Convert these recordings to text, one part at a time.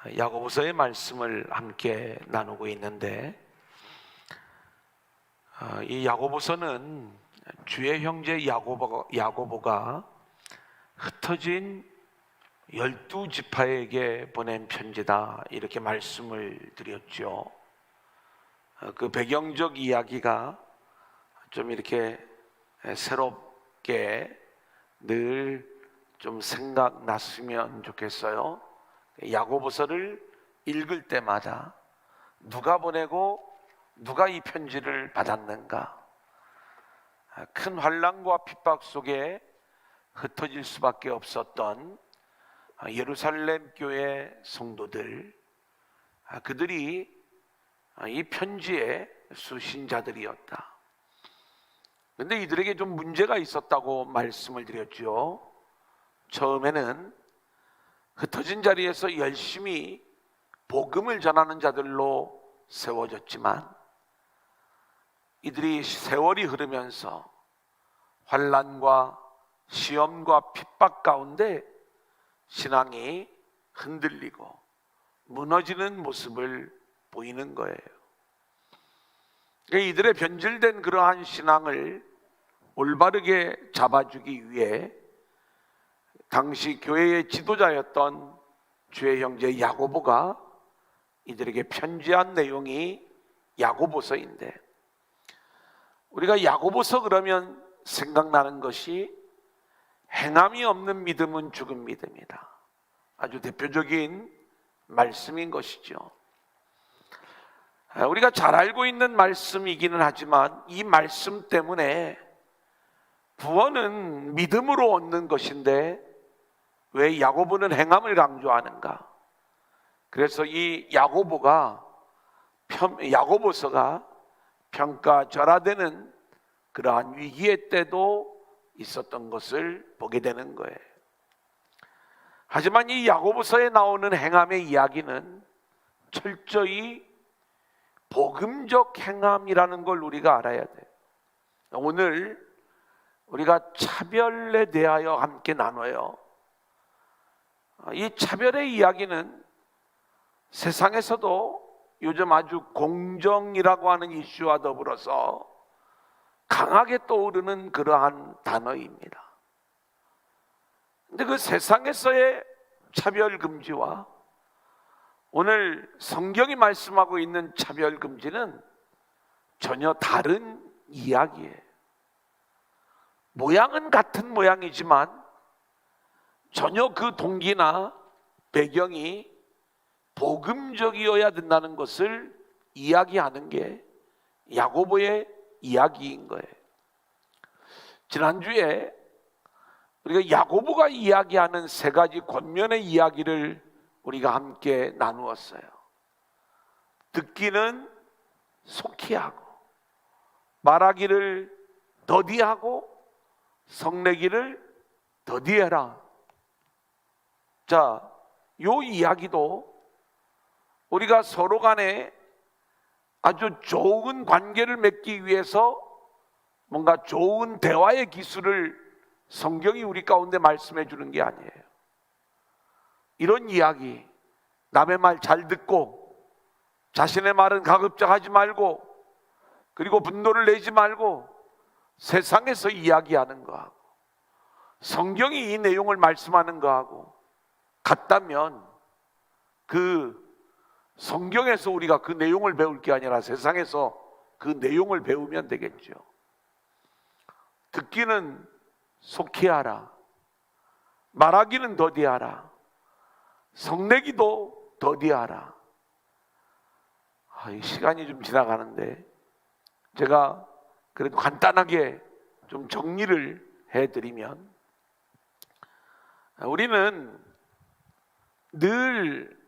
야고보서의 말씀을 함께 나누고 있는데, 이 야고보서는 주의 형제 야고보가 흩어진 12지파에게 보낸 편지다, 이렇게 말씀을 드렸죠. 그 배경적 이야기가 좀 이렇게 새롭게 늘 좀 생각났으면 좋겠어요. 야고보서를 읽을 때마다 누가 보내고 누가 이 편지를 받았는가, 큰 환난과 핍박 속에 흩어질 수밖에 없었던 예루살렘 교회 성도들, 그들이 이 편지의 수신자들이었다. 그런데 이들에게 좀 문제가 있었다고 말씀을 드렸죠. 처음에는 흩어진 자리에서 열심히 복음을 전하는 자들로 세워졌지만, 이들이 세월이 흐르면서 환난과 시험과 핍박 가운데 신앙이 흔들리고 무너지는 모습을 보이는 거예요. 이들의 변질된 그러한 신앙을 올바르게 잡아주기 위해 당시 교회의 지도자였던 주의 형제 야고보가 이들에게 편지한 내용이 야고보서인데, 우리가 야고보서 그러면 생각나는 것이 행함이 없는 믿음은 죽은 믿음이다. 아주 대표적인 말씀인 것이죠. 우리가 잘 알고 있는 말씀이기는 하지만 이 말씀 때문에 구원은 믿음으로 얻는 것인데 왜 야고보는 행함을 강조하는가? 그래서 이 야고보서가 평가절하되는 그러한 위기의 때도 있었던 것을 보게 되는 거예요. 하지만 이 야고보서에 나오는 행함의 이야기는 철저히 복음적 행함이라는 걸 우리가 알아야 돼요. 오늘 우리가 차별에 대하여 함께 나눠요. 이 차별의 이야기는 세상에서도 요즘 아주 공정이라고 하는 이슈와 더불어서 강하게 떠오르는 그러한 단어입니다. 근데 그 세상에서의 차별 금지와 오늘 성경이 말씀하고 있는 차별 금지는 전혀 다른 이야기예요. 모양은 같은 모양이지만 전혀 그 동기나 배경이 복음적이어야 된다는 것을 이야기하는 게 야고보의 이야기인 거예요. 지난주에 우리가 야고보가 이야기하는 세 가지 권면의 이야기를 우리가 함께 나누었어요. 듣기는 속히 하고, 말하기를 더디하고, 성내기를 더디해라. 자, 요 이야기도 우리가 서로 간에 아주 좋은 관계를 맺기 위해서 뭔가 좋은 대화의 기술을 성경이 우리 가운데 말씀해 주는 게 아니에요. 이런 이야기, 남의 말 잘 듣고 자신의 말은 가급적 하지 말고, 그리고 분노를 내지 말고 세상에서 이야기하는 거하고 성경이 이 내용을 말씀하는 거하고 같다면 그 성경에서 우리가 그 내용을 배울 게 아니라 세상에서 그 내용을 배우면 되겠죠. 듣기는 속히 하라, 말하기는 더디하라, 성내기도 더디하라. 시간이 좀 지나가는데 제가 그래도 간단하게 좀 정리를 해드리면, 우리는 늘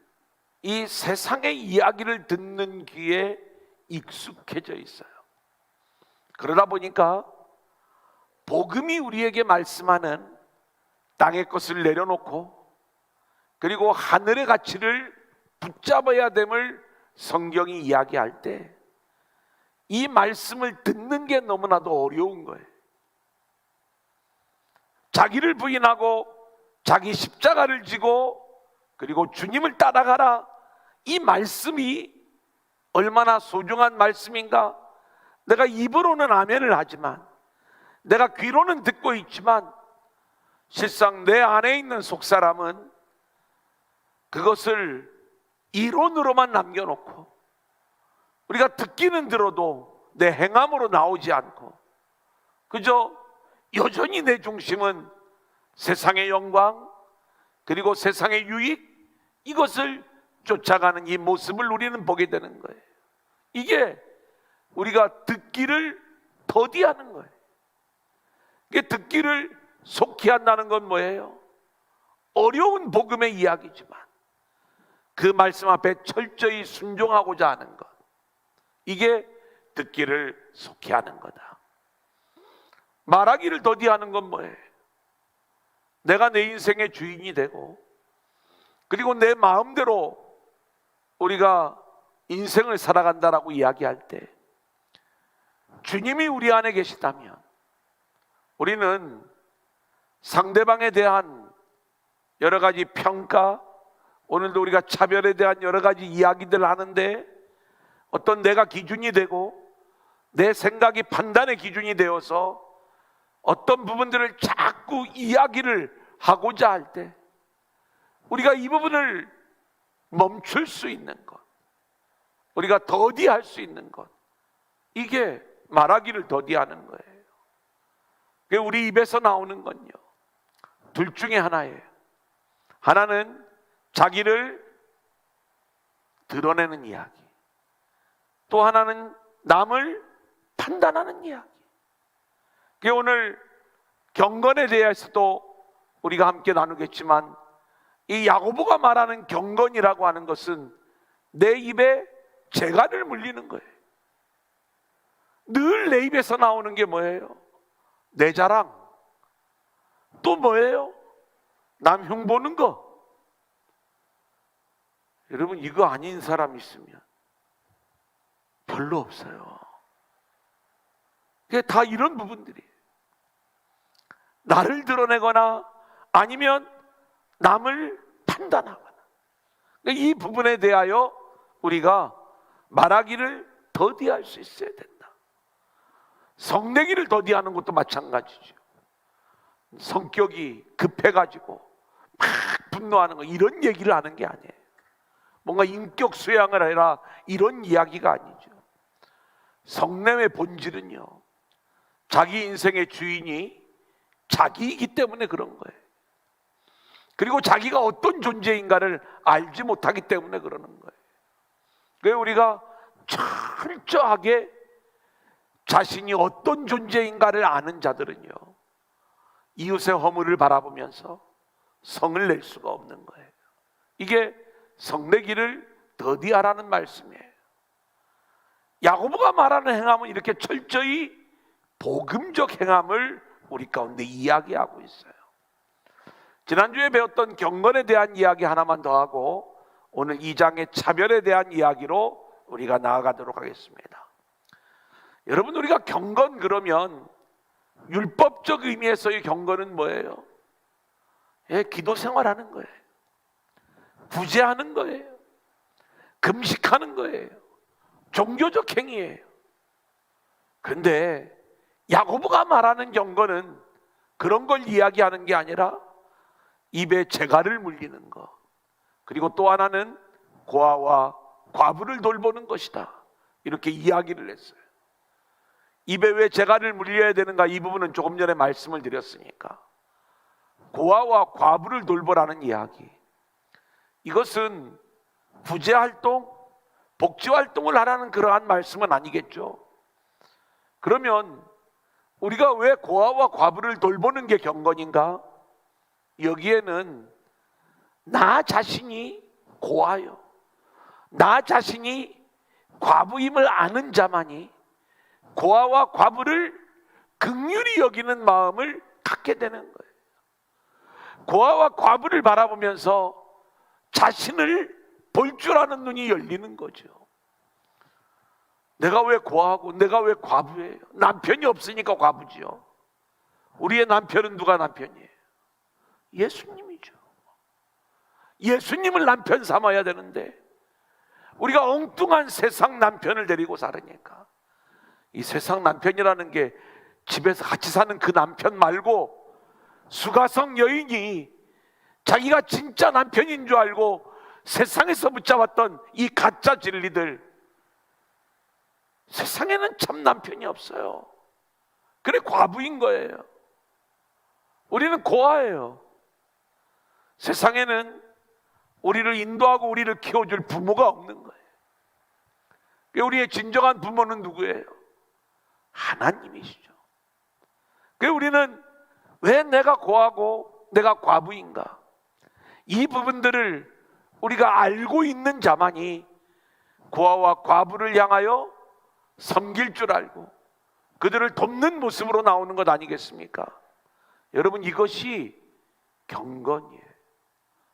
이 세상의 이야기를 듣는 귀에 익숙해져 있어요. 그러다 보니까 복음이 우리에게 말씀하는 땅의 것을 내려놓고 그리고 하늘의 가치를 붙잡아야 됨을 성경이 이야기할 때 이 말씀을 듣는 게 너무나도 어려운 거예요. 자기를 부인하고 자기 십자가를 지고 그리고 주님을 따라가라, 이 말씀이 얼마나 소중한 말씀인가. 내가 입으로는 아멘을 하지만, 내가 귀로는 듣고 있지만, 실상 내 안에 있는 속사람은 그것을 이론으로만 남겨놓고, 우리가 듣기는 들어도 내 행함으로 나오지 않고, 그저 여전히 내 중심은 세상의 영광, 그리고 세상의 유익, 이것을 쫓아가는 이 모습을 우리는 보게 되는 거예요. 이게 우리가 듣기를 더디하는 거예요. 이게 듣기를 속히 한다는 건 뭐예요? 어려운 복음의 이야기지만 그 말씀 앞에 철저히 순종하고자 하는 것, 이게 듣기를 속히 하는 거다. 말하기를 더디하는 건 뭐예요? 내가 내 인생의 주인이 되고, 그리고 내 마음대로 우리가 인생을 살아간다라고 이야기할 때 주님이 우리 안에 계시다면 우리는 상대방에 대한 여러 가지 평가, 오늘도 우리가 차별에 대한 여러 가지 이야기들을 하는데, 어떤 내가 기준이 되고 내 생각이 판단의 기준이 되어서 어떤 부분들을 자꾸 이야기를 하고자 할 때 우리가 이 부분을 멈출 수 있는 것, 우리가 더디할 수 있는 것, 이게 말하기를 더디하는 거예요. 우리 입에서 나오는 건요, 둘 중에 하나예요. 하나는 자기를 드러내는 이야기, 또 하나는 남을 판단하는 이야기. 오늘 경건에 대해서도 우리가 함께 나누겠지만, 이 야고보가 말하는 경건이라고 하는 것은 내 입에 재갈을 물리는 거예요. 늘 내 입에서 나오는 게 뭐예요? 내 자랑. 또 뭐예요? 남 흉보는 거. 여러분, 이거 아닌 사람 있으면 별로 없어요. 이게 다 이런 부분들이에요. 나를 드러내거나 아니면 남을 판단하거나, 이 부분에 대하여 우리가 말하기를 더디할 수 있어야 된다. 성내기를 더디하는 것도 마찬가지죠. 성격이 급해가지고 막 분노하는 거, 이런 얘기를 하는 게 아니에요. 뭔가 인격 수양을 해라, 이런 이야기가 아니죠. 성냄의 본질은요, 자기 인생의 주인이 자기이기 때문에 그런 거예요. 그리고 자기가 어떤 존재인가를 알지 못하기 때문에 그러는 거예요. 그래서 우리가 철저하게 자신이 어떤 존재인가를 아는 자들은요, 이웃의 허물을 바라보면서 성을 낼 수가 없는 거예요. 이게 성내기를 더디하라는 말씀이에요. 야고보가 말하는 행함은 이렇게 철저히 복음적 행함을 우리 가운데 이야기하고 있어요. 지난주에 배웠던 경건에 대한 이야기 하나만 더 하고 오늘 2장의 차별에 대한 이야기로 우리가 나아가도록 하겠습니다. 여러분, 우리가 경건 그러면 율법적 의미에서의 경건은 뭐예요? 기도 생활하는 거예요. 구제하는 거예요. 금식하는 거예요. 종교적 행위예요. 그런데 야고보가 말하는 경건은 그런 걸 이야기하는 게 아니라 입에 재갈을 물리는 것, 그리고 또 하나는 고아와 과부를 돌보는 것이다, 이렇게 이야기를 했어요. 입에 왜 재갈을 물려야 되는가, 이 부분은 조금 전에 말씀을 드렸으니까. 고아와 과부를 돌보라는 이야기, 이것은 구제활동, 복지활동을 하라는 그러한 말씀은 아니겠죠. 그러면 우리가 왜 고아와 과부를 돌보는 게 경건인가? 여기에는 나 자신이 고아요, 나 자신이 과부임을 아는 자만이 고아와 과부를 긍휼히 여기는 마음을 갖게 되는 거예요. 고아와 과부를 바라보면서 자신을 볼 줄 아는 눈이 열리는 거죠. 내가 왜 고아고 내가 왜 과부예요? 남편이 없으니까 과부지요. 우리의 남편은 누가 남편이에요? 예수님이죠. 예수님을 남편 삼아야 되는데 우리가 엉뚱한 세상 남편을 데리고 살으니까, 이 세상 남편이라는 게 집에서 같이 사는 그 남편 말고 수가성 여인이 자기가 진짜 남편인 줄 알고 세상에서 붙잡았던 이 가짜 진리들, 세상에는 참 남편이 없어요. 그래 과부인 거예요. 우리는 고아예요. 세상에는 우리를 인도하고 우리를 키워줄 부모가 없는 거예요. 우리의 진정한 부모는 누구예요? 하나님이시죠. 그래서 우리는 왜 내가 고아고 내가 과부인가? 이 부분들을 우리가 알고 있는 자만이 고아와 과부를 향하여 섬길 줄 알고 그들을 돕는 모습으로 나오는 것 아니겠습니까? 여러분, 이것이 경건이에요.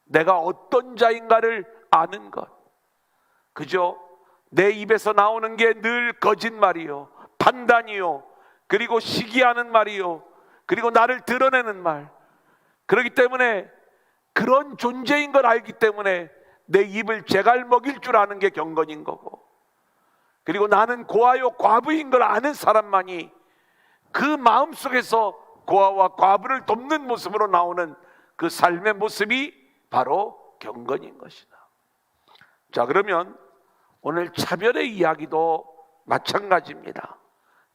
내가 어떤 자인가를 아는 것. 그저 내 입에서 나오는 게 늘 거짓말이요, 판단이요, 그리고 시기하는 말이요, 그리고 나를 드러내는 말. 그렇기 때문에 그런 존재인 걸 알기 때문에 내 입을 제갈 먹일 줄 아는 게 경건인 거고, 그리고 나는 고아요 과부인 걸 아는 사람만이 그 마음속에서 고아와 과부를 돕는 모습으로 나오는 그 삶의 모습이 바로 경건인 것이다. 자, 그러면 오늘 차별의 이야기도 마찬가지입니다.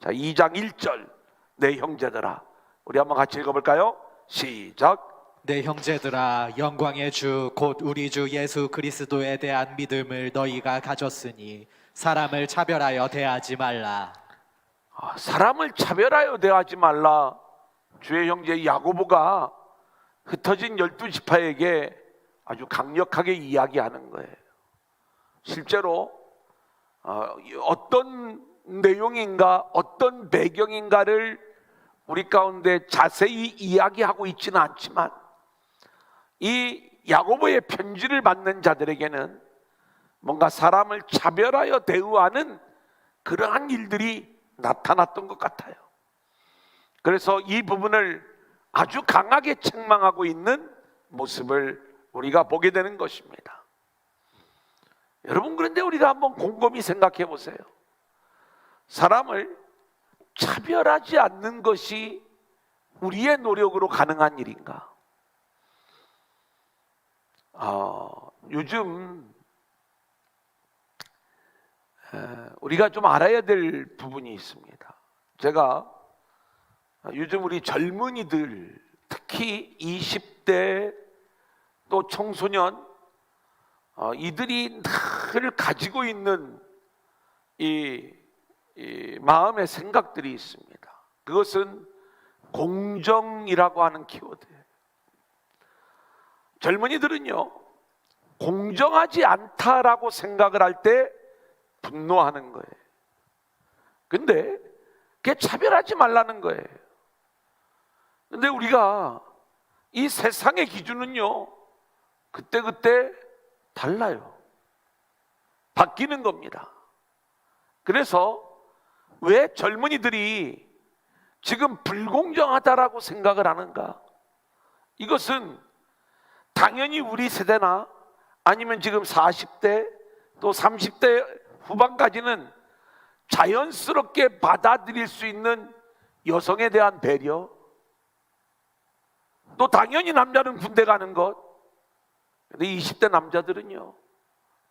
자, 2장 1절, 내 형제들아, 우리 한번 같이 읽어볼까요? 시작. 내 형제들아, 영광의 주 곧 우리 주 예수 그리스도에 대한 믿음을 너희가 가졌으니 사람을 차별하여 대하지 말라. 사람을 차별하여 대하지 말라. 주의 형제 야고보가 흩어진 12지파에게 아주 강력하게 이야기하는 거예요. 실제로 어떤 내용인가, 어떤 배경인가를 우리 가운데 자세히 이야기하고 있지는 않지만, 이 야고보의 편지를 받는 자들에게는 뭔가 사람을 차별하여 대우하는 그러한 일들이 나타났던 것 같아요. 그래서 이 부분을 아주 강하게 책망하고 있는 모습을 우리가 보게 되는 것입니다. 여러분, 그런데 우리가 한번 곰곰이 생각해 보세요. 사람을 차별하지 않는 것이 우리의 노력으로 가능한 일인가? 요즘 우리가 좀 알아야 될 부분이 있습니다. 제가 요즘 우리 젊은이들, 특히 20대 또 청소년, 이들이 늘 가지고 있는 이 마음의 생각들이 있습니다. 그것은 공정이라고 하는 키워드예요. 젊은이들은요, 공정하지 않다라고 생각을 할 때 분노하는 거예요. 근데 그게 차별하지 말라는 거예요. 근데 우리가 이 세상의 기준은요, 그때그때 달라요. 바뀌는 겁니다. 그래서 왜 젊은이들이 지금 불공정하다라고 생각을 하는가? 이것은 당연히 우리 세대나 아니면 지금 40대 또 30대 후반까지는 자연스럽게 받아들일 수 있는 여성에 대한 배려, 또 당연히 남자는 군대 가는 것. 근데 20대 남자들은요,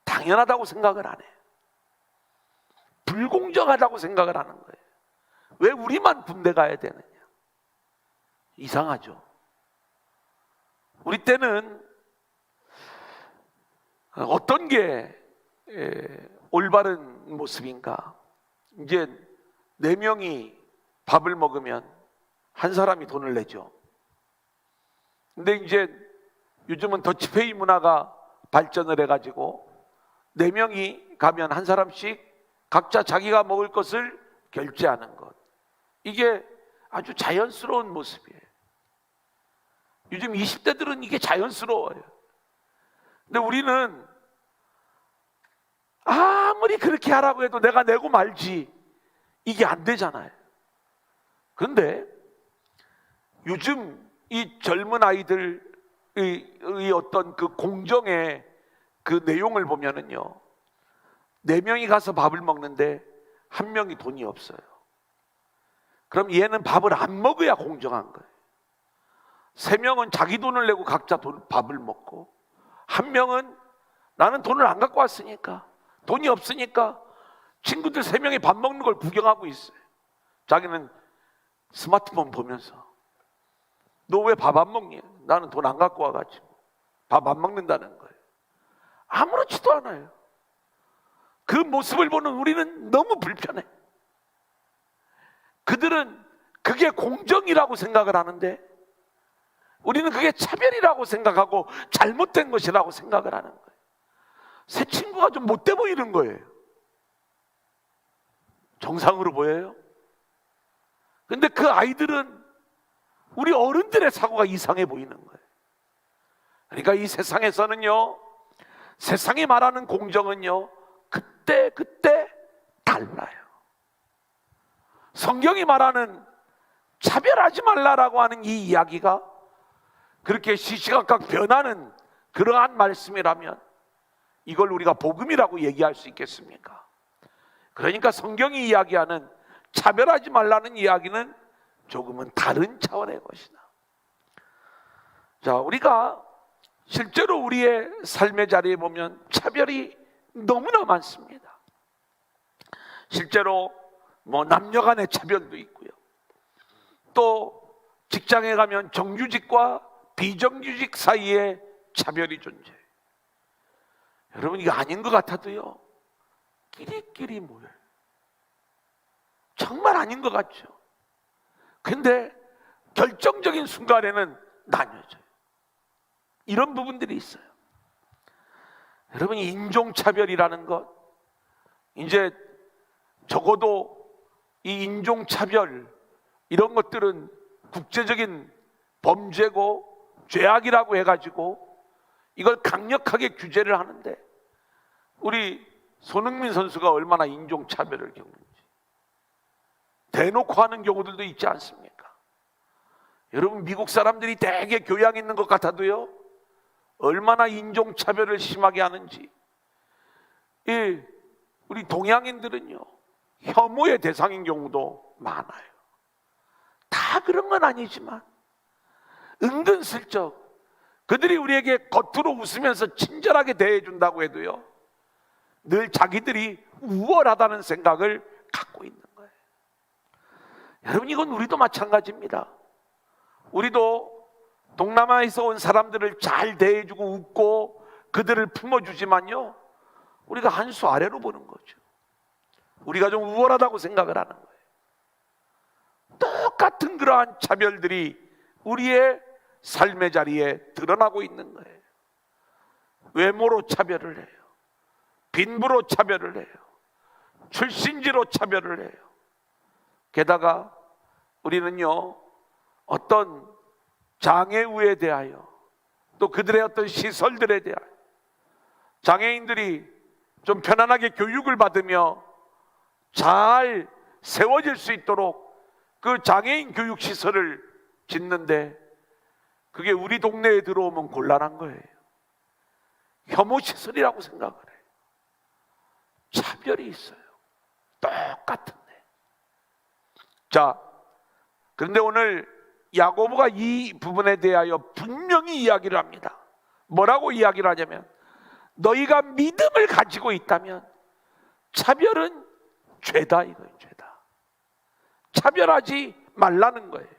당연하다고 생각을 안 해요. 불공정하다고 생각을 하는 거예요. 왜 우리만 군대 가야 되느냐? 이상하죠. 우리 때는 어떤 게 올바른 모습인가? 이제 4명이 밥을 먹으면 한 사람이 돈을 내죠. 근데 이제 요즘은 더치페이 문화가 발전을 해가지고 4명이 가면 한 사람씩 각자 자기가 먹을 것을 결제하는 것, 이게 아주 자연스러운 모습이에요. 요즘 20대들은 이게 자연스러워요. 근데 우리는 아무리 그렇게 하라고 해도 내가 내고 말지, 이게 안 되잖아요. 그런데 요즘 이 젊은 아이들, 이 어떤 그 공정의 그 내용을 보면은요, 4명이 가서 밥을 먹는데 1명이 돈이 없어요. 그럼 얘는 밥을 안 먹어야 공정한 거예요. 3명은 자기 돈을 내고 각자 밥을 먹고, 1명은 나는 돈을 안 갖고 왔으니까, 돈이 없으니까 친구들 3명이 밥 먹는 걸 구경하고 있어요. 자기는 스마트폰 보면서, 너 왜 밥 안 먹니? 나는 돈 안 갖고 와가지고 밥 안 먹는다는 거예요. 아무렇지도 않아요. 그 모습을 보는 우리는 너무 불편해. 그들은 그게 공정이라고 생각을 하는데, 우리는 그게 차별이라고 생각하고 잘못된 것이라고 생각을 하는 거예요. 새 친구가 좀 못돼 보이는 거예요. 정상으로 보여요. 근데 그 아이들은 우리 어른들의 사고가 이상해 보이는 거예요. 그러니까 이 세상에서는요, 세상이 말하는 공정은요, 그때 달라요. 성경이 말하는 차별하지 말라라고 하는 이 이야기가 그렇게 시시각각 변하는 그러한 말씀이라면 이걸 우리가 복음이라고 얘기할 수 있겠습니까? 그러니까 성경이 이야기하는 차별하지 말라는 이야기는 조금은 다른 차원의 것이다. 자, 우리가 실제로 우리의 삶의 자리에 보면 차별이 너무나 많습니다. 실제로 남녀 간의 차별도 있고요. 또 직장에 가면 정규직과 비정규직 사이에 차별이 존재해요. 여러분, 이거 아닌 것 같아도요, 끼리끼리 모여요. 정말 아닌 것 같죠. 근데 결정적인 순간에는 나뉘어져요. 이런 부분들이 있어요. 여러분, 인종차별이라는 것, 이제 적어도 이 인종차별 이런 것들은 국제적인 범죄고 죄악이라고 해가지고 이걸 강력하게 규제를 하는데, 우리 손흥민 선수가 얼마나 인종차별을 겪는지 대놓고 하는 경우들도 있지 않습니까? 여러분, 미국 사람들이 되게 교양 있는 것 같아도요, 얼마나 인종차별을 심하게 하는지. 우리 동양인들은요, 혐오의 대상인 경우도 많아요. 다 그런 건 아니지만 은근슬쩍 그들이 우리에게 겉으로 웃으면서 친절하게 대해준다고 해도요, 늘 자기들이 우월하다는 생각을 갖고 있는 거예요. 여러분, 이건 우리도 마찬가지입니다. 우리도 동남아에서 온 사람들을 잘 대해주고 웃고 그들을 품어주지만요, 우리가 한 수 아래로 보는 거죠. 우리가 좀 우월하다고 생각을 하는 거예요. 똑같은 그러한 차별들이 우리의 삶의 자리에 드러나고 있는 거예요. 외모로 차별을 해요. 빈부로 차별을 해요. 출신지로 차별을 해요. 게다가 우리는요, 어떤 장애우에 대하여, 또 그들의 어떤 시설들에 대하여, 장애인들이 좀 편안하게 교육을 받으며 잘 세워질 수 있도록 그 장애인 교육시설을 짓는데, 그게 우리 동네에 들어오면 곤란한 거예요. 혐오시설이라고 생각을 해요. 차별이 있어요. 똑같은데. 자, 그런데 오늘 야고보가 이 부분에 대하여 분명히 이야기를 합니다. 뭐라고 이야기를 하냐면, 너희가 믿음을 가지고 있다면 차별은 죄다, 이거예요. 죄다. 차별하지 말라는 거예요.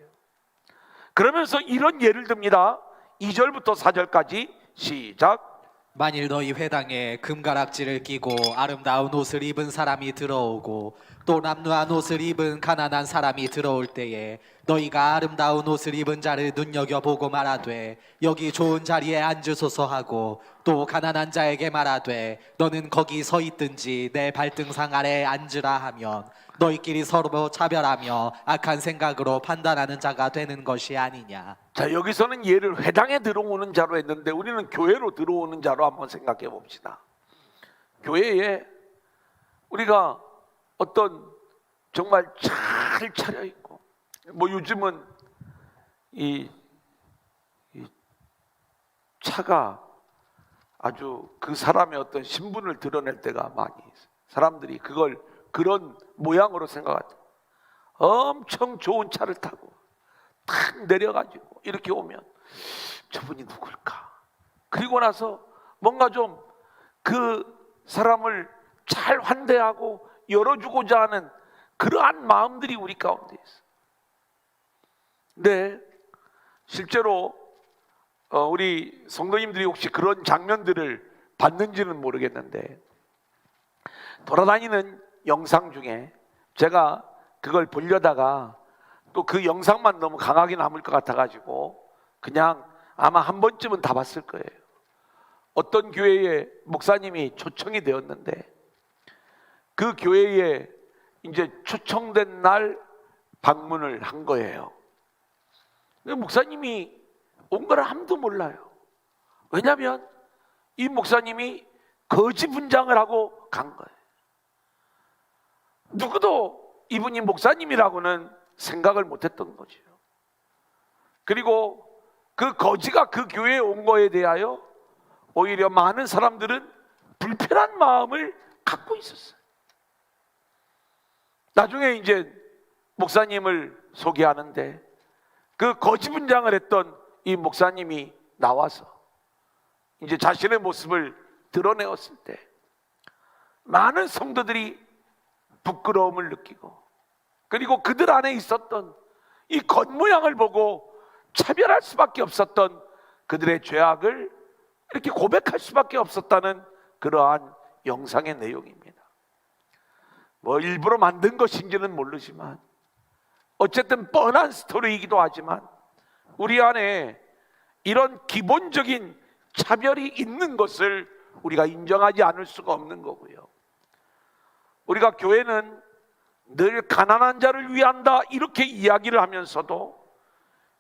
그러면서 이런 예를 듭니다. 2절부터 4절까지 시작. 만일 너희 회당에 금가락지를 끼고 아름다운 옷을 입은 사람이 들어오고 또 남루한 옷을 입은 가난한 사람이 들어올 때에 너희가 아름다운 옷을 입은 자를 눈여겨보고 말하되 여기 좋은 자리에 앉으소서 하고 또 가난한 자에게 말하되 너는 거기 서 있든지 내 발등상 아래에 앉으라 하면 너희끼리 서로 차별하며 악한 생각으로 판단하는 자가 되는 것이 아니냐. 자, 여기서는 얘를 회당에 들어오는 자로 했는데 우리는 교회로 들어오는 자로 한번 생각해 봅시다. 교회에 우리가 어떤 정말 잘 차려입고, 요즘은 이 차가 아주 그 사람의 어떤 신분을 드러낼 때가 많이 있어요. 사람들이 그걸 그런 모양으로 생각하죠. 엄청 좋은 차를 타고 탁 내려가지고 이렇게 오면 저분이 누굴까? 그리고 나서 뭔가 좀 그 사람을 잘 환대하고 열어주고자 하는 그러한 마음들이 우리 가운데 있어요. 근데 실제로 우리 성도님들이 혹시 그런 장면들을 봤는지는 모르겠는데, 돌아다니는 영상 중에 제가 그걸 보려다가 또 그 영상만 너무 강하게 남을 것 같아가지고 그냥 아마 한 번쯤은 다 봤을 거예요. 어떤 교회에 목사님이 초청이 되었는데 그 교회에 이제 초청된 날 방문을 한 거예요. 근데 목사님이 온 걸 아무도 몰라요. 왜냐하면 이 목사님이 거지 분장을 하고 간 거예요. 누구도 이분이 목사님이라고는 생각을 못했던 거죠. 그리고 그 거지가 그 교회에 온 거에 대하여 오히려 많은 사람들은 불편한 마음을 갖고 있었어요. 나중에 이제 목사님을 소개하는데 그 거지 분장을 했던 이 목사님이 나와서 이제 자신의 모습을 드러내었을 때 많은 성도들이 부끄러움을 느끼고, 그리고 그들 안에 있었던 이 겉모양을 보고 차별할 수밖에 없었던 그들의 죄악을 이렇게 고백할 수밖에 없었다는 그러한 영상의 내용입니다. 뭐 일부러 만든 것인지는 모르지만 어쨌든 뻔한 스토리이기도 하지만 우리 안에 이런 기본적인 차별이 있는 것을 우리가 인정하지 않을 수가 없는 거고요. 우리가 교회는 늘 가난한 자를 위한다 이렇게 이야기를 하면서도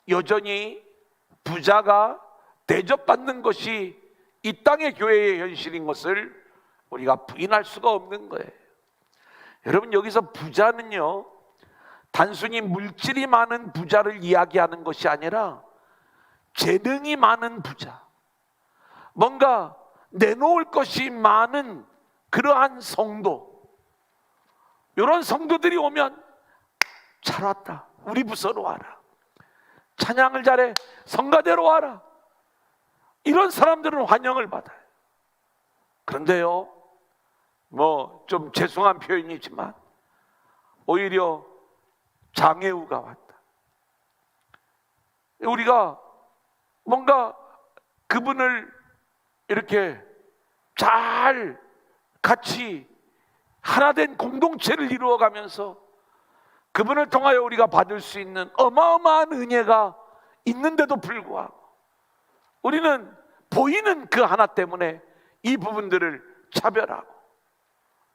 여전히 부자가 대접받는 것이 이 땅의 교회의 현실인 것을 우리가 부인할 수가 없는 거예요. 여러분, 여기서 부자는요 단순히 물질이 많은 부자를 이야기하는 것이 아니라 재능이 많은 부자, 뭔가 내놓을 것이 많은 그러한 성도, 이런 성도들이 오면 잘 왔다, 우리 부서로 와라, 찬양을 잘해, 성가대로 와라, 이런 사람들은 환영을 받아요. 그런데요, 뭐 좀 죄송한 표현이지만 오히려 장애우가 왔다, 우리가 뭔가 그분을 이렇게 잘 같이 하나된 공동체를 이루어가면서 그분을 통하여 우리가 받을 수 있는 어마어마한 은혜가 있는데도 불구하고 우리는 보이는 그 하나 때문에 이 부분들을 차별하고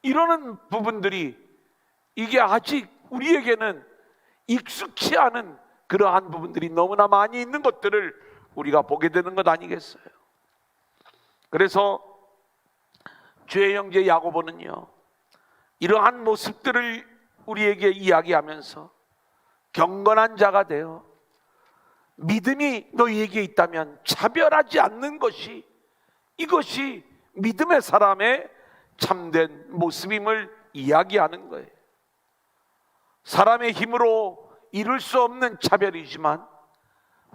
이러는 부분들이, 이게 아직 우리에게는 익숙치 않은 그러한 부분들이 너무나 많이 있는 것들을 우리가 보게 되는 것 아니겠어요? 그래서 주의 형제 야고보는요 이러한 모습들을 우리에게 이야기하면서 경건한 자가 되어 믿음이 너희에게 있다면 차별하지 않는 것이, 이것이 믿음의 사람의 참된 모습임을 이야기하는 거예요. 사람의 힘으로 이룰 수 없는 차별이지만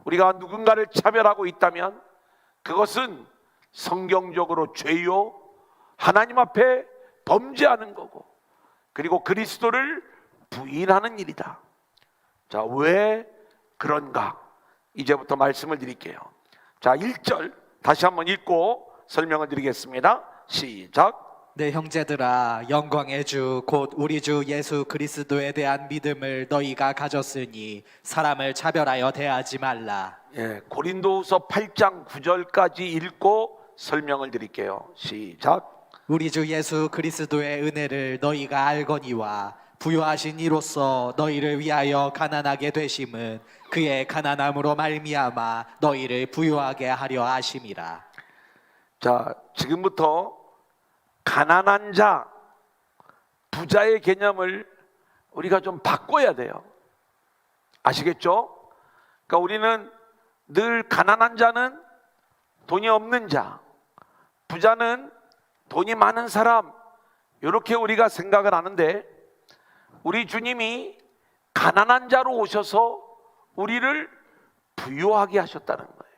우리가 누군가를 차별하고 있다면 그것은 성경적으로 죄요, 하나님 앞에 범죄하는 거고, 그리고 그리스도를 부인하는 일이다. 자, 왜 그런가? 이제부터 말씀을 드릴게요. 자, 1절 다시 한번 읽고 설명을 드리겠습니다. 시작. 내 형제들아, 영광의 주 곧 우리 주 예수 그리스도에 대한 믿음을 너희가 가졌으니 사람을 차별하여 대하지 말라. 고린도후서 8장 9절까지 읽고 설명을 드릴게요. 시작. 우리 주 예수 그리스도의 은혜를 너희가 알거니와 부요하신 이로써 너희를 위하여 가난하게 되심은 그의 가난함으로 말미암아 너희를 부요하게 하려 하심이라. 자, 지금부터 가난한 자, 부자의 개념을 우리가 좀 바꿔야 돼요. 아시겠죠? 그러니까 우리는 늘 가난한 자는 돈이 없는 자, 부자는 돈이 많은 사람, 이렇게 우리가 생각을 하는데, 우리 주님이 가난한 자로 오셔서 우리를 부유하게 하셨다는 거예요.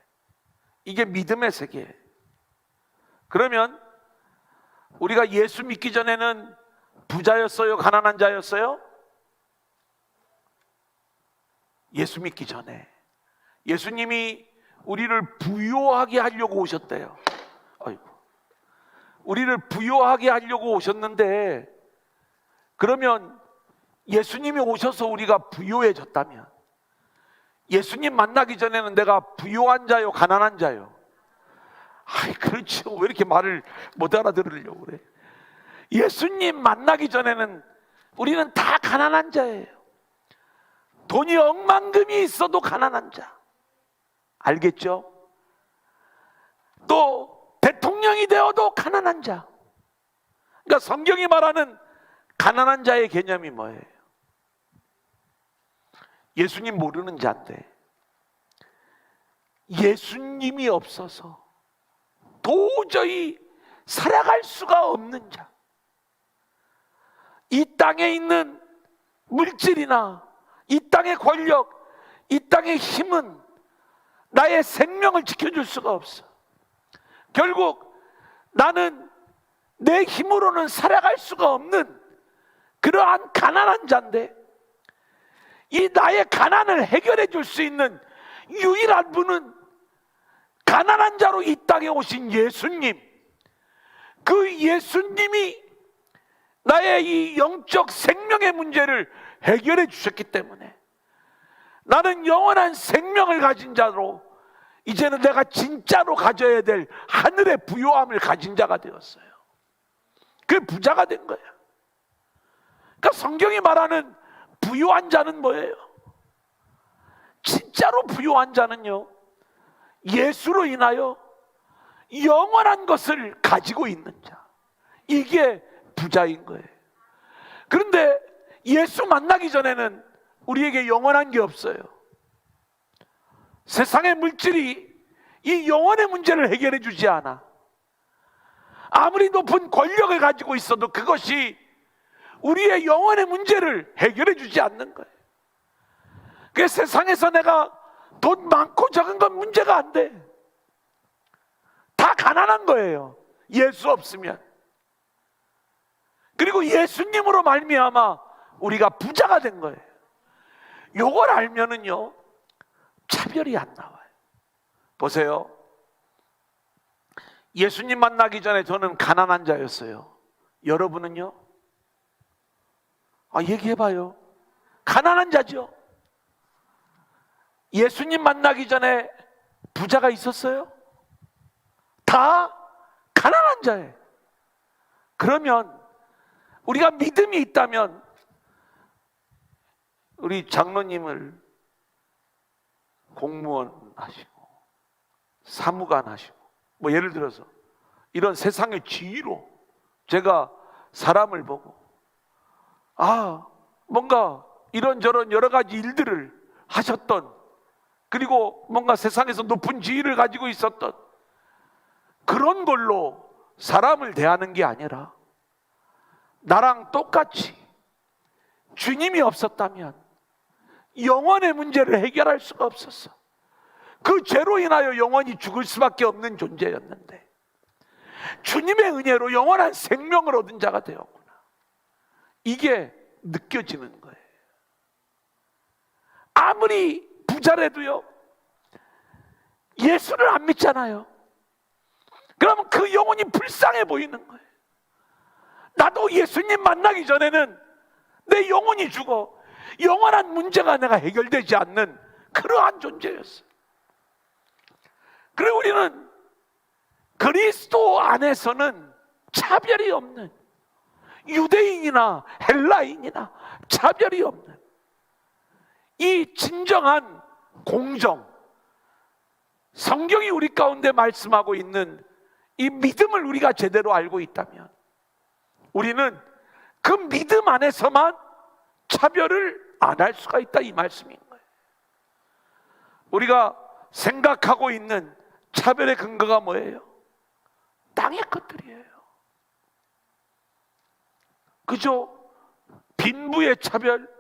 이게 믿음의 세계예요. 그러면 우리가 예수 믿기 전에는 부자였어요? 가난한 자였어요? 예수 믿기 전에 예수님이 우리를 부유하게 하려고 오셨대요. 아이고. 우리를 부유하게 하려고 오셨는데, 그러면 예수님이 오셔서 우리가 부유해졌다면, 예수님 만나기 전에는 내가 부유한 자요, 가난한 자요? 아이, 그렇죠. 왜 이렇게 말을 못 알아들으려고 그래? 예수님 만나기 전에는 우리는 다 가난한 자예요. 돈이 억만금이 있어도 가난한 자. 알겠죠? 또 대통령이 되어도 가난한 자. 그러니까 성경이 말하는 가난한 자의 개념이 뭐예요? 예수님 모르는 자인데, 예수님이 없어서 도저히 살아갈 수가 없는 자. 이 땅에 있는 물질이나 이 땅의 권력, 이 땅의 힘은 나의 생명을 지켜줄 수가 없어. 결국 나는 내 힘으로는 살아갈 수가 없는 그러한 가난한 자인데, 이 나의 가난을 해결해 줄 수 있는 유일한 분은 가난한 자로 이 땅에 오신 예수님. 그 예수님이 나의 이 영적 생명의 문제를 해결해 주셨기 때문에 나는 영원한 생명을 가진 자로, 이제는 내가 진짜로 가져야 될 하늘의 부요함을 가진 자가 되었어요. 그 부자가 된 거야. 그러니까 성경이 말하는 부유한 자는 뭐예요? 진짜로 부유한 자는요, 예수로 인하여 영원한 것을 가지고 있는 자. 이게 부자인 거예요. 그런데 예수 만나기 전에는 우리에게 영원한 게 없어요. 세상의 물질이 이 영혼의 문제를 해결해 주지 않아. 아무리 높은 권력을 가지고 있어도 그것이 우리의 영혼의 문제를 해결해 주지 않는 거예요. 그 세상에서 내가 돈 많고 적은 건 문제가 안 돼. 다 가난한 거예요, 예수 없으면. 그리고 예수님으로 말미암아 우리가 부자가 된 거예요. 요걸 알면은요, 차별이 안 나와요. 보세요. 예수님 만나기 전에 저는 가난한 자였어요. 여러분은요? 얘기해봐요. 가난한 자죠. 예수님 만나기 전에 부자가 있었어요? 다 가난한 자예요. 그러면 우리가 믿음이 있다면 우리 장로님을 공무원 하시고 사무관 하시고, 뭐 예를 들어서 이런 세상의 지위로 제가 사람을 보고 뭔가 이런저런 여러 가지 일들을 하셨던, 그리고 뭔가 세상에서 높은 지위를 가지고 있었던 그런 걸로 사람을 대하는 게 아니라, 나랑 똑같이 주님이 없었다면 영혼의 문제를 해결할 수가 없었어. 그 죄로 인하여 영원히 죽을 수밖에 없는 존재였는데 주님의 은혜로 영원한 생명을 얻은 자가 되었구나. 이게 느껴지는 거예요. 아무리 부자라도요, 예수를 안 믿잖아요. 그러면 그 영혼이 불쌍해 보이는 거예요. 나도 예수님 만나기 전에는 내 영혼이 죽어 영원한 문제가 내가 해결되지 않는 그러한 존재였어요. 그리고 우리는 그리스도 안에서는 차별이 없는, 유대인이나 헬라인이나 차별이 없는 이 진정한 공정, 성경이 우리 가운데 말씀하고 있는 이 믿음을 우리가 제대로 알고 있다면 우리는 그 믿음 안에서만 차별을 안 할 수가 있다, 이 말씀인 거예요. 우리가 생각하고 있는 차별의 근거가 뭐예요? 땅의 것들이에요. 그죠? 빈부의 차별.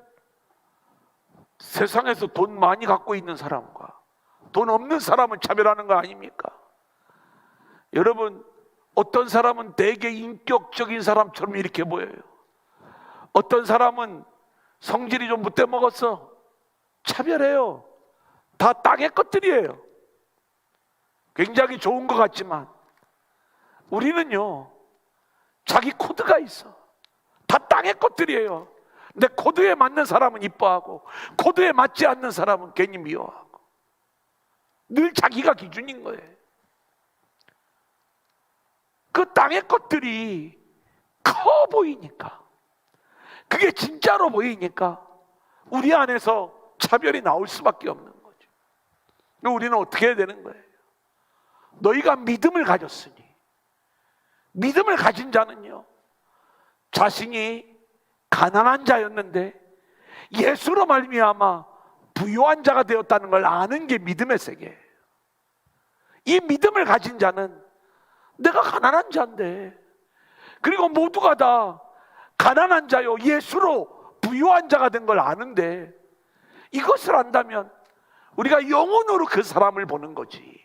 세상에서 돈 많이 갖고 있는 사람과 돈 없는 사람은 차별하는 거 아닙니까? 여러분, 어떤 사람은 되게 인격적인 사람처럼 이렇게 보여요. 어떤 사람은 성질이 좀 못돼 먹었어. 차별해요. 다 땅의 것들이에요. 굉장히 좋은 것 같지만 우리는요, 자기 코드가 있어. 다 땅의 것들이에요. 근데 코드에 맞는 사람은 이뻐하고 코드에 맞지 않는 사람은 괜히 미워하고 늘 자기가 기준인 거예요. 그 땅의 것들이 커 보이니까, 그게 진짜로 보이니까 우리 안에서 차별이 나올 수밖에 없는 거죠. 우리는 어떻게 해야 되는 거예요? 너희가 믿음을 가졌으니, 믿음을 가진 자는요, 자신이 가난한 자였는데 예수로 말미암아 부유한 자가 되었다는 걸 아는 게 믿음의 세계예요. 이 믿음을 가진 자는 내가 가난한 자인데, 그리고 모두가 다 가난한 자요 예수로 부유한 자가 된 걸 아는데, 이것을 안다면 우리가 영혼으로 그 사람을 보는 거지,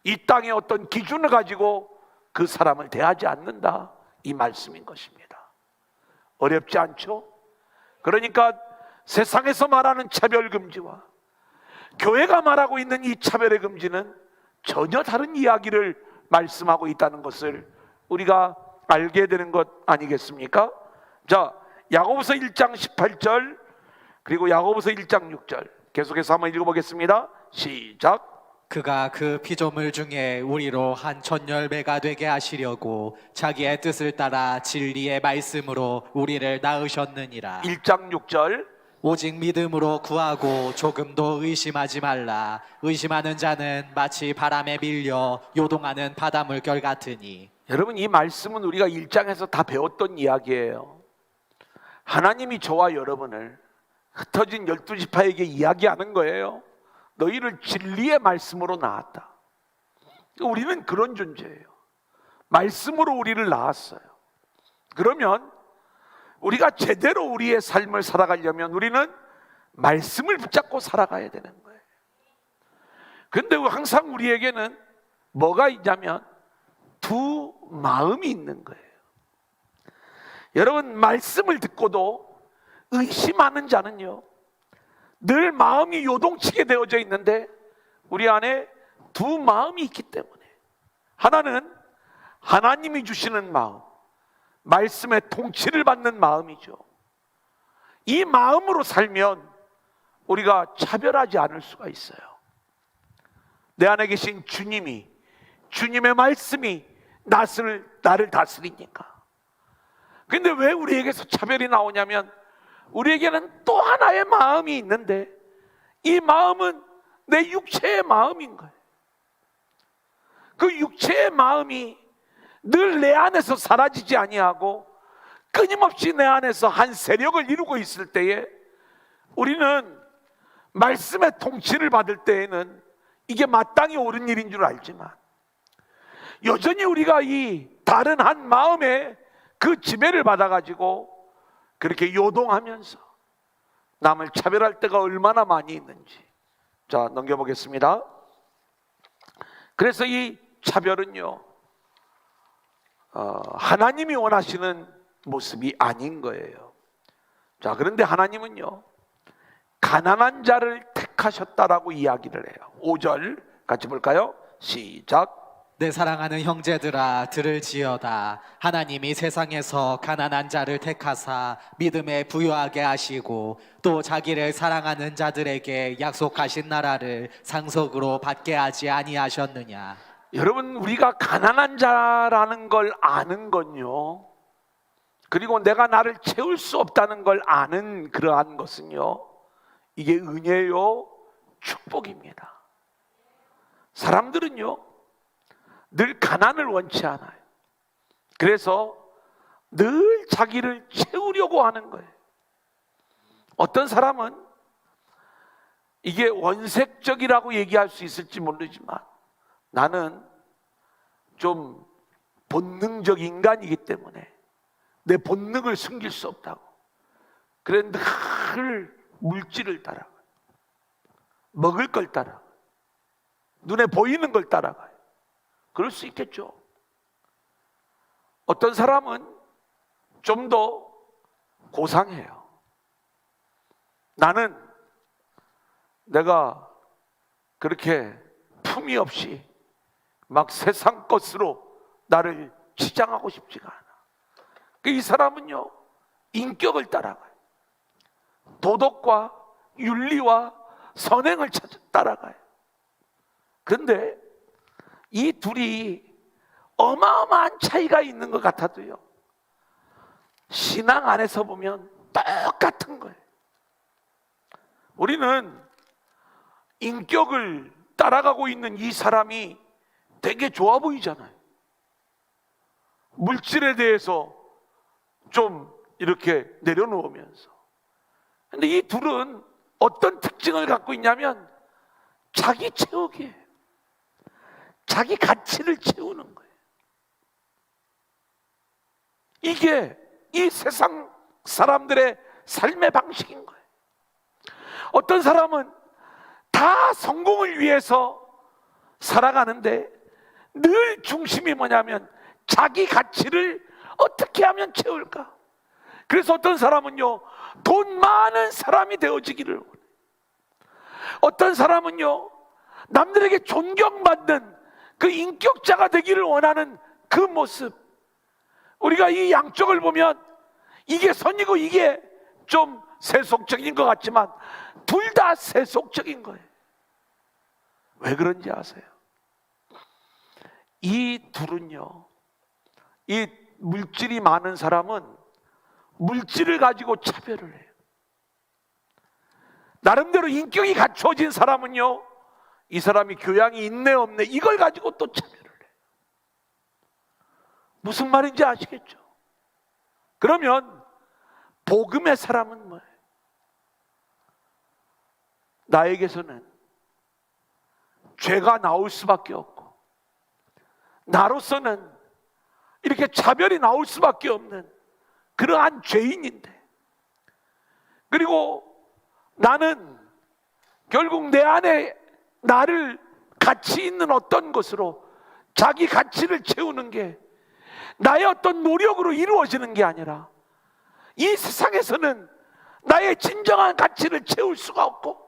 이 땅의 어떤 기준을 가지고 그 사람을 대하지 않는다, 이 말씀인 것입니다. 어렵지 않죠? 그러니까 세상에서 말하는 차별금지와 교회가 말하고 있는 이 차별의 금지는 전혀 다른 이야기를 말씀하고 있다는 것을 우리가 알게 되는 것 아니겠습니까? 자, 야고보서 1장 18절 그리고 야고보서 1장 6절 계속해서 한번 읽어보겠습니다. 시작. 그가 그 피조물 중에 우리로 한 천열매가 되게 하시려고 자기의 뜻을 따라 진리의 말씀으로 우리를 낳으셨느니라. 1장 6절. 오직 믿음으로 구하고 조금도 의심하지 말라. 의심하는 자는 마치 바람에 밀려 요동하는 바닷물결 같으니. 여러분, 이 말씀은 우리가 1장에서 다 배웠던 이야기예요. 하나님이 저와 여러분을 흩어진 12지파에게 이야기하는 거예요. 너희를 진리의 말씀으로 낳았다. 우리는 그런 존재예요. 말씀으로 우리를 낳았어요. 그러면 우리가 제대로 우리의 삶을 살아가려면 우리는 말씀을 붙잡고 살아가야 되는 거예요. 그런데 항상 우리에게는 뭐가 있냐면 두 마음이 있는 거예요. 여러분, 말씀을 듣고도 의심하는 자는요, 늘 마음이 요동치게 되어져 있는데 우리 안에 두 마음이 있기 때문에, 하나는 하나님이 주시는 마음, 말씀의 통치를 받는 마음이죠. 이 마음으로 살면 우리가 차별하지 않을 수가 있어요. 내 안에 계신 주님이, 주님의 말씀이 나를 다스리니까. 근데 왜 우리에게서 차별이 나오냐면 우리에게는 또 하나의 마음이 있는데 이 마음은 내 육체의 마음인 거예요. 그 육체의 마음이 늘 내 안에서 사라지지 아니하고 끊임없이 내 안에서 한 세력을 이루고 있을 때에 우리는 말씀의 통치를 받을 때에는 이게 마땅히 옳은 일인 줄 알지만 여전히 우리가 이 다른 한 마음의 그 지배를 받아가지고 그렇게 요동하면서 남을 차별할 때가 얼마나 많이 있는지. 자, 넘겨보겠습니다. 그래서 이 차별은요, 하나님이 원하시는 모습이 아닌 거예요. 자, 그런데 하나님은요, 가난한 자를 택하셨다라고 이야기를 해요. 5절 같이 볼까요? 시작. 내 사랑하는 형제들아 들을지어다. 하나님이 세상에서 가난한 자를 택하사 믿음에 부유하게 하시고 또 자기를 사랑하는 자들에게 약속하신 나라를 상속으로 받게 하지 아니하셨느냐. 여러분, 우리가 가난한 자라는 걸 아는 건요, 그리고 내가 나를 채울 수 없다는 걸 아는 그러한 것은요, 이게 은혜요, 축복입니다. 사람들은요, 늘 가난을 원치 않아요. 그래서 늘 자기를 채우려고 하는 거예요. 어떤 사람은 이게 원색적이라고 얘기할 수 있을지 모르지만 나는 좀 본능적 인간이기 때문에 내 본능을 숨길 수 없다고. 그래 늘 물질을 따라가요. 먹을 걸 따라가요. 눈에 보이는 걸 따라가요. 그럴 수 있겠죠. 어떤 사람은 좀 더 고상해요. 나는 내가 그렇게 품위 없이 막 세상 것으로 나를 치장하고 싶지가 않아. 이 사람은요, 인격을 따라가요. 도덕과 윤리와 선행을 따라가요. 그런데 이 둘이 어마어마한 차이가 있는 것 같아도요, 신앙 안에서 보면 똑같은 거예요. 우리는 인격을 따라가고 있는 이 사람이 되게 좋아 보이잖아요. 물질에 대해서 좀 이렇게 내려놓으면서. 근데 이 둘은 어떤 특징을 갖고 있냐면 자기 채우기예요. 자기 가치를 채우는 거예요. 이게 이 세상 사람들의 삶의 방식인 거예요. 어떤 사람은 다 성공을 위해서 살아가는데 늘 중심이 뭐냐면 자기 가치를 어떻게 하면 채울까? 그래서 어떤 사람은요, 돈 많은 사람이 되어지기를 원해요. 어떤 사람은요, 남들에게 존경받는 그 인격자가 되기를 원하는 그 모습. 우리가 이 양쪽을 보면 이게 선이고 이게 좀 세속적인 것 같지만 둘 다 세속적인 거예요. 왜 그런지 아세요? 이 둘은요, 이 물질이 많은 사람은 물질을 가지고 차별을 해요. 나름대로 인격이 갖춰진 사람은요, 이 사람이 교양이 있네 없네 이걸 가지고 또 차별을 해요. 무슨 말인지 아시겠죠? 그러면 복음의 사람은 뭐예요? 나에게서는 죄가 나올 수밖에 없고 나로서는 이렇게 차별이 나올 수밖에 없는 그러한 죄인인데, 그리고 나는 결국 내 안에 나를 가치 있는 어떤 것으로 자기 가치를 채우는 게 나의 어떤 노력으로 이루어지는 게 아니라 이 세상에서는 나의 진정한 가치를 채울 수가 없고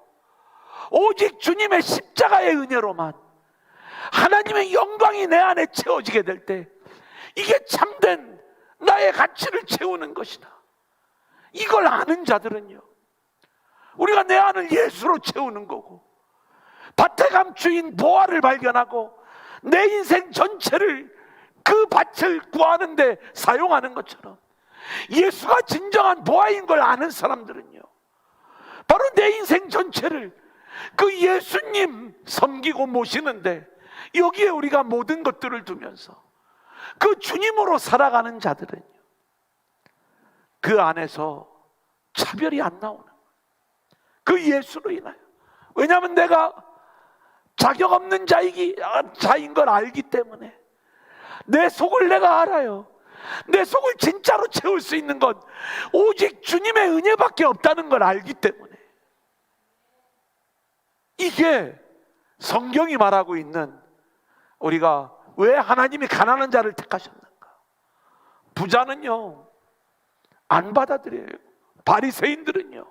오직 주님의 십자가의 은혜로만 하나님의 영광이 내 안에 채워지게 될 때 이게 참된 나의 가치를 채우는 것이다. 이걸 아는 자들은요, 우리가 내 안을 예수로 채우는 거고 밭에 감추인 보화를 발견하고 내 인생 전체를 그 밭을 구하는 데 사용하는 것처럼 예수가 진정한 보화인 걸 아는 사람들은요, 바로 내 인생 전체를 그 예수님 섬기고 모시는데 여기에 우리가 모든 것들을 두면서 그 주님으로 살아가는 자들은요, 그 안에서 차별이 안 나오는 거예요. 그 예수로 인하여. 왜냐하면 내가 자격 없는 자인 걸 알기 때문에 내 속을 내가 알아요. 내 속을 진짜로 채울 수 있는 건 오직 주님의 은혜밖에 없다는 걸 알기 때문에. 이게 성경이 말하고 있는, 우리가 왜 하나님이 가난한 자를 택하셨는가? 부자는요 안 받아들여요. 바리새인들은요,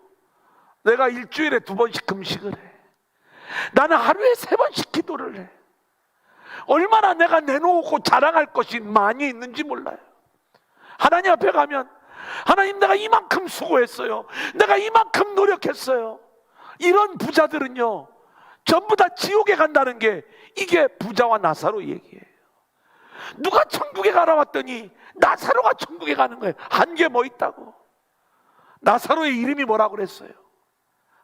내가 일주일에 2번씩 금식을 해, 나는 하루에 3번씩 기도를 해. 얼마나 내가 내놓고 자랑할 것이 많이 있는지 몰라요. 하나님 앞에 가면 하나님 내가 이만큼 수고했어요, 내가 이만큼 노력했어요. 이런 부자들은요 전부 다 지옥에 간다는 게 이게 부자와 나사로 얘기예요. 누가 천국에 가라 왔더니 나사로가 천국에 가는 거예요. 한 게 뭐 있다고? 나사로의 이름이 뭐라고 그랬어요?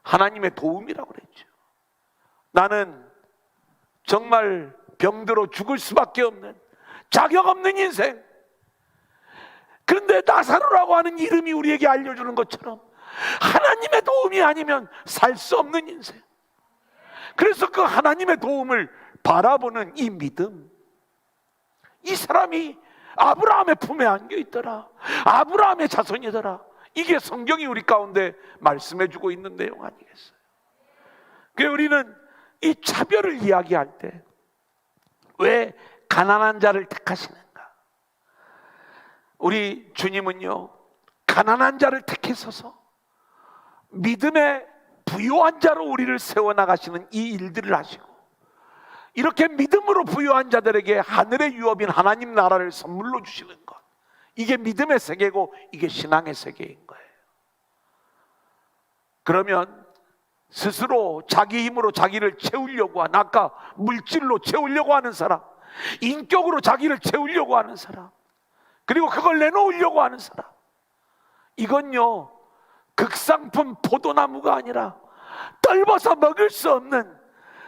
하나님의 도움이라고 그랬죠. 나는 정말 병들어 죽을 수밖에 없는 자격 없는 인생, 그런데 나사로라고 하는 이름이 우리에게 알려주는 것처럼 하나님의 도움이 아니면 살 수 없는 인생. 그래서 그 하나님의 도움을 바라보는 이 믿음, 이 사람이 아브라함의 품에 안겨 있더라, 아브라함의 자손이더라. 이게 성경이 우리 가운데 말씀해주고 있는 내용 아니겠어요? 그래서 우리는 이 차별을 이야기할 때 왜 가난한 자를 택하시는가? 우리 주님은요, 가난한 자를 택하셔서 믿음의 부유한 자로 우리를 세워나가시는 이 일들을 하시고, 이렇게 믿음으로 부유한 자들에게 하늘의 유업인 하나님 나라를 선물로 주시는 것, 이게 믿음의 세계고 이게 신앙의 세계인 거예요. 그러면 스스로 자기 힘으로 자기를 채우려고 하는, 아까 물질로 채우려고 하는 사람, 인격으로 자기를 채우려고 하는 사람, 그리고 그걸 내놓으려고 하는 사람, 이건요 극상품 포도나무가 아니라 떫어서 먹을 수 없는,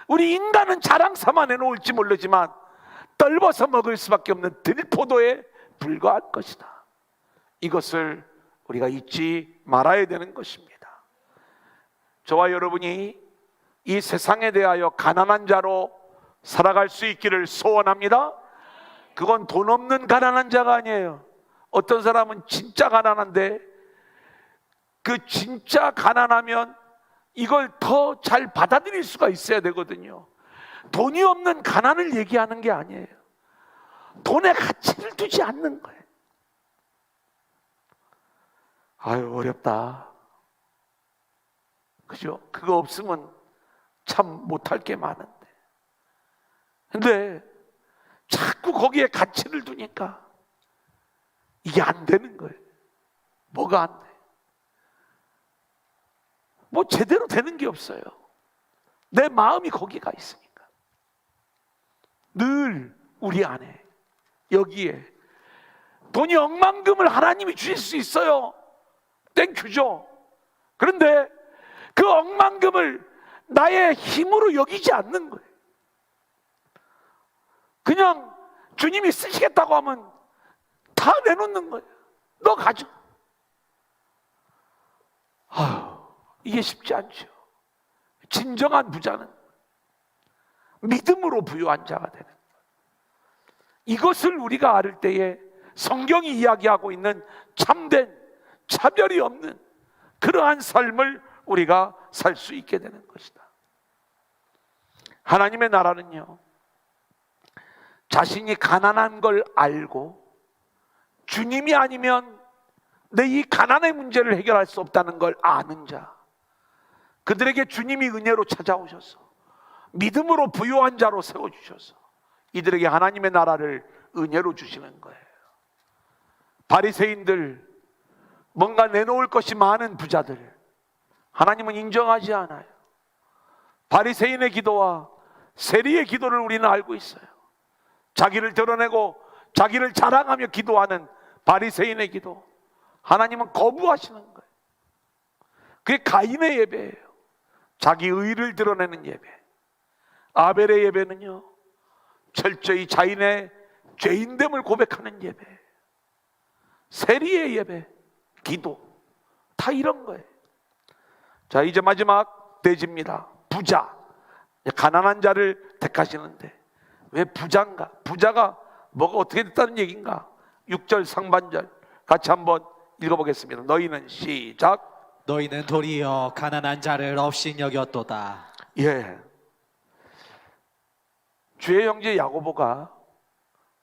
우리 인간은 자랑 삼아 내놓을지 모르지만 떫어서 먹을 수밖에 없는 들포도에 불과할 것이다. 이것을 우리가 잊지 말아야 되는 것입니다. 저와 여러분이 이 세상에 대하여 가난한 자로 살아갈 수 있기를 소원합니다. 그건 돈 없는 가난한 자가 아니에요. 어떤 사람은 진짜 가난한데 그 진짜 가난하면 이걸 더 잘 받아들일 수가 있어야 되거든요. 돈이 없는 가난을 얘기하는 게 아니에요. 돈에 가치를 두지 않는 거예요. 아유, 어렵다. 그죠? 그거 없으면 참 못할 게 많은데. 근데 자꾸 거기에 가치를 두니까 이게 안 되는 거예요. 뭐가 안 돼? 뭐 제대로 되는 게 없어요. 내 마음이 거기가 있으니까. 늘 우리 안에, 여기에 돈이 억만금을 하나님이 주실 수 있어요. 땡큐죠. 그런데 그 억만금을 나의 힘으로 여기지 않는 거예요. 그냥 주님이 쓰시겠다고 하면 다 내놓는 거예요. 너 가져. 이게 쉽지 않죠. 진정한 부자는 믿음으로 부유한 자가 되는 거예요. 이것을 우리가 알을 때에 성경이 이야기하고 있는 참된 차별이 없는 그러한 삶을 우리가 살 수 있게 되는 것이다. 하나님의 나라는요, 자신이 가난한 걸 알고 주님이 아니면 내 이 가난의 문제를 해결할 수 없다는 걸 아는 자, 그들에게 주님이 은혜로 찾아오셔서 믿음으로 부유한 자로 세워주셔서 이들에게 하나님의 나라를 은혜로 주시는 거예요. 바리새인들, 뭔가 내놓을 것이 많은 부자들, 하나님은 인정하지 않아요. 바리새인의 기도와 세리의 기도를 우리는 알고 있어요. 자기를 드러내고 자기를 자랑하며 기도하는 바리새인의 기도, 하나님은 거부하시는 거예요. 그게 가인의 예배예요. 자기 의를 드러내는 예배. 아벨의 예배는요, 철저히 자인의 죄인됨을 고백하는 예배. 세리의 예배, 기도, 다 이런 거예요. 자, 이제 마지막 대지입니다. 부자, 가난한 자를 택하시는데 왜 부자인가? 부자가 뭐가 어떻게 됐다는 얘기인가? 6절 상반절 같이 한번 읽어보겠습니다. 너희는 시작. 너희는 도리어 가난한 자를 없이 여겼도다. 예, 주의 형제 야고보가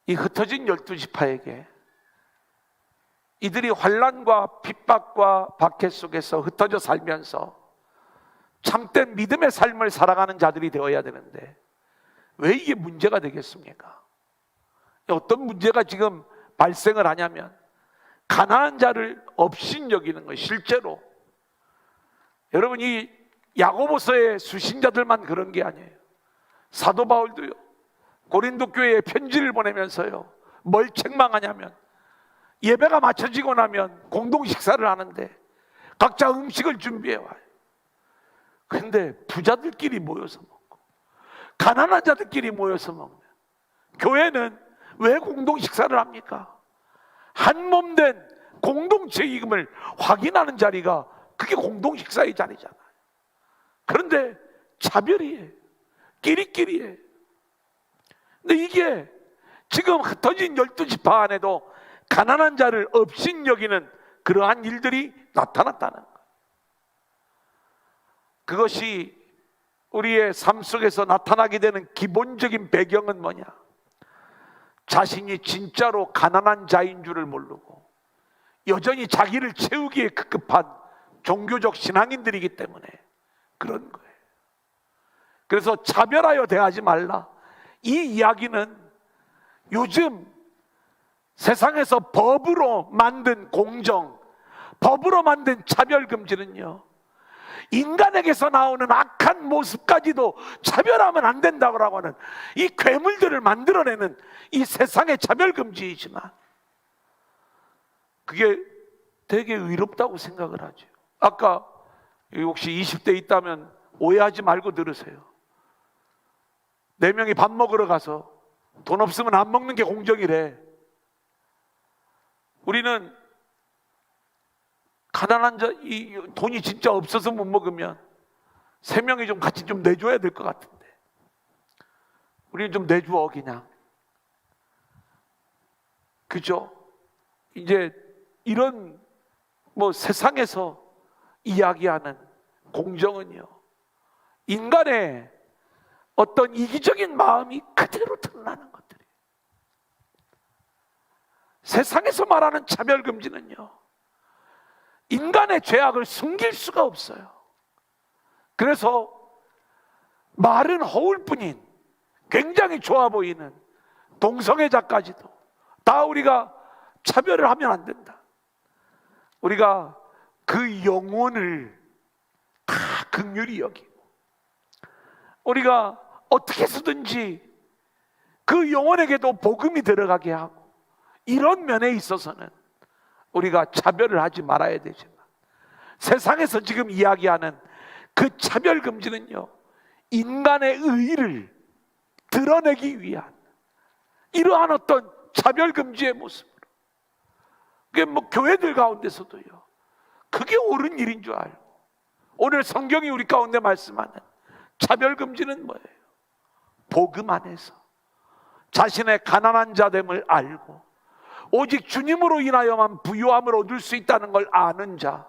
이 흩어진 12지파에게 이들이 환난과 핍박과 박해 속에서 흩어져 살면서 참된 믿음의 삶을 살아가는 자들이 되어야 되는데 왜 이게 문제가 되겠습니까? 어떤 문제가 지금 발생을 하냐면 가난한 자를 없인 여기는 거예요. 실제로 여러분, 이 야고보서의 수신자들만 그런 게 아니에요. 사도 바울도요, 고린도 교회에 편지를 보내면서요, 뭘 책망하냐면 예배가 마쳐지고 나면 공동 식사를 하는데 각자 음식을 준비해 와요. 근데 부자들끼리 모여서 먹고 가난한 자들끼리 모여서 먹는, 교회는 왜 공동 식사를 합니까? 한 몸 된 공동체임을 확인하는 자리가 그게 공동 식사의 자리잖아요. 그런데 차별이에요. 끼리끼리예요. 근데 이게 지금 흩어진 12지파 안에도 가난한 자를 업신 여기는 그러한 일들이 나타났다는 거예요. 그것이 우리의 삶 속에서 나타나게 되는 기본적인 배경은 뭐냐? 자신이 진짜로 가난한 자인 줄을 모르고 여전히 자기를 채우기에 급급한 종교적 신앙인들이기 때문에 그런 거예요. 그래서 차별하여 대하지 말라. 이 이야기는 요즘 세상에서 법으로 만든 공정, 법으로 만든 차별금지는요, 인간에게서 나오는 악한 모습까지도 차별하면 안 된다고 하는 이 괴물들을 만들어내는 이 세상의 차별금지이지만 그게 되게 의롭다고 생각을 하죠. 아까 혹시 20대 있다면 오해하지 말고 들으세요. 4명이 밥 먹으러 가서 돈 없으면 안 먹는 게 공정이래. 우리는 가난한 자, 돈이 진짜 없어서 못 먹으면 3명이 좀 같이 좀 내줘야 될 것 같은데 우리는 좀 내주어 그냥. 그죠? 이제 이런 세상에서 이야기하는 공정은요, 인간의 어떤 이기적인 마음이 그대로 드러나는 것들이에요. 세상에서 말하는 차별금지는요, 인간의 죄악을 숨길 수가 없어요. 그래서 말은 허울 뿐인 굉장히 좋아 보이는 동성애자까지도 다 우리가 차별을 하면 안 된다. 우리가 그 영혼을 다 긍휼히 여기고 우리가 어떻게 해서든지 그 영혼에게도 복음이 들어가게 하고 이런 면에 있어서는 우리가 차별을 하지 말아야 되지만 세상에서 지금 이야기하는 그 차별금지는요, 인간의 의의를 드러내기 위한 이러한 어떤 차별금지의 모습으로, 그게 교회들 가운데서도요, 그게 옳은 일인 줄 알고 오늘 성경이 우리 가운데 말씀하는 차별금지는 뭐예요? 복음 안에서 자신의 가난한 자됨을 알고 오직 주님으로 인하여만 부유함을 얻을 수 있다는 걸 아는 자,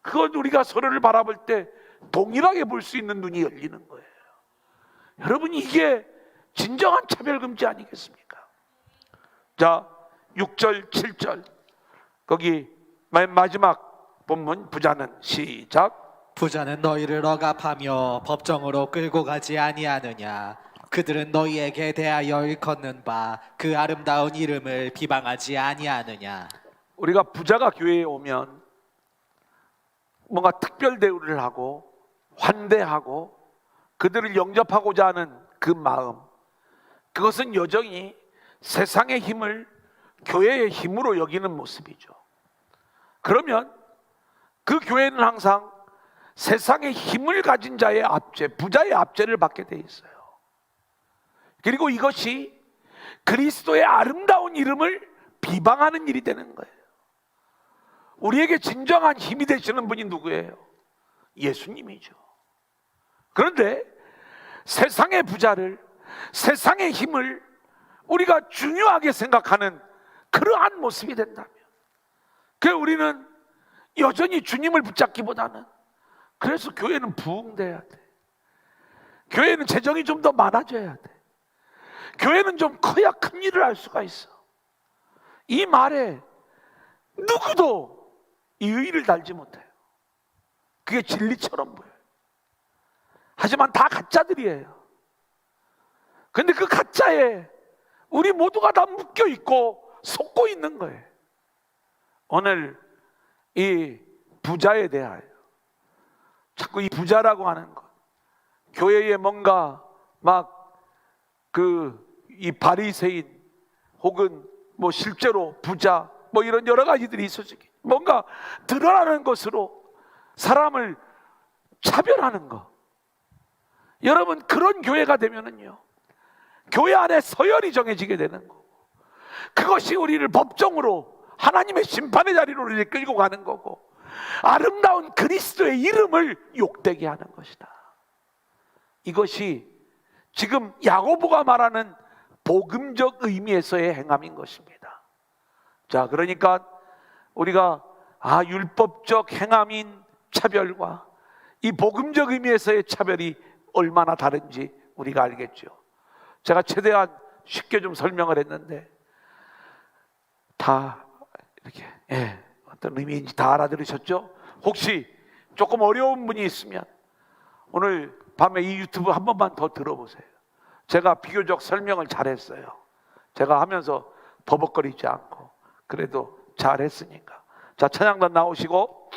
그건 우리가 서로를 바라볼 때 동일하게 볼 수 있는 눈이 열리는 거예요. 여러분, 이게 진정한 차별금지 아니겠습니까? 자, 6절 7절 거기 맨 마지막 본문 부자는 시작. 부자는 너희를 억압하며 법정으로 끌고 가지 아니하느냐. 그들은 너희에게 대하여 일컫는 바 그 아름다운 이름을 비방하지 아니하느냐. 우리가 부자가 교회에 오면 뭔가 특별 대우를 하고 환대하고 그들을 영접하고자 하는 그 마음, 그것은 여전히 세상의 힘을 교회의 힘으로 여기는 모습이죠. 그러면 그 교회는 항상 세상의 힘을 가진 자의 압제, 부자의 압제를 받게 돼 있어요. 그리고 이것이 그리스도의 아름다운 이름을 비방하는 일이 되는 거예요. 우리에게 진정한 힘이 되시는 분이 누구예요? 예수님이죠. 그런데 세상의 부자를, 세상의 힘을 우리가 중요하게 생각하는 그러한 모습이 된다면, 그래서 우리는 여전히 주님을 붙잡기보다는, 그래서 교회는 부흥돼야 돼. 교회는 재정이 좀 더 많아져야 돼. 교회는 좀 커야 큰 일을 할 수가 있어. 이 말에 누구도 이 의의를 달지 못해요. 그게 진리처럼 보여요. 하지만 다 가짜들이에요. 근데 그 가짜에 우리 모두가 다 묶여 있고 속고 있는 거예요. 오늘 이 부자에 대하여 자꾸 이 부자라고 하는 것, 교회에 뭔가 막 이 바리새인 혹은 실제로 부자 이런 여러 가지들이 있어지기, 뭔가 드러나는 것으로 사람을 차별하는 것. 여러분, 그런 교회가 되면은요, 교회 안에 서열이 정해지게 되는 거고, 그것이 우리를 법정으로 하나님의 심판의 자리로 우리를 끌고 가는 거고, 아름다운 그리스도의 이름을 욕되게 하는 것이다. 이것이 지금 야고보가 말하는 복음적 의미에서의 행함인 것입니다. 자, 그러니까 우리가 율법적 행함인 차별과 이 복음적 의미에서의 차별이 얼마나 다른지 우리가 알겠죠. 제가 최대한 쉽게 좀 설명을 했는데 다 이렇게 어떤 의미인지 다 알아들으셨죠? 혹시 조금 어려운 분이 있으면 오늘 밤에 이 유튜브 한 번만 더 들어보세요. 제가 비교적 설명을 잘했어요. 제가 하면서 버벅거리지 않고 그래도 잘했으니까. 자, 찬양단 나오시고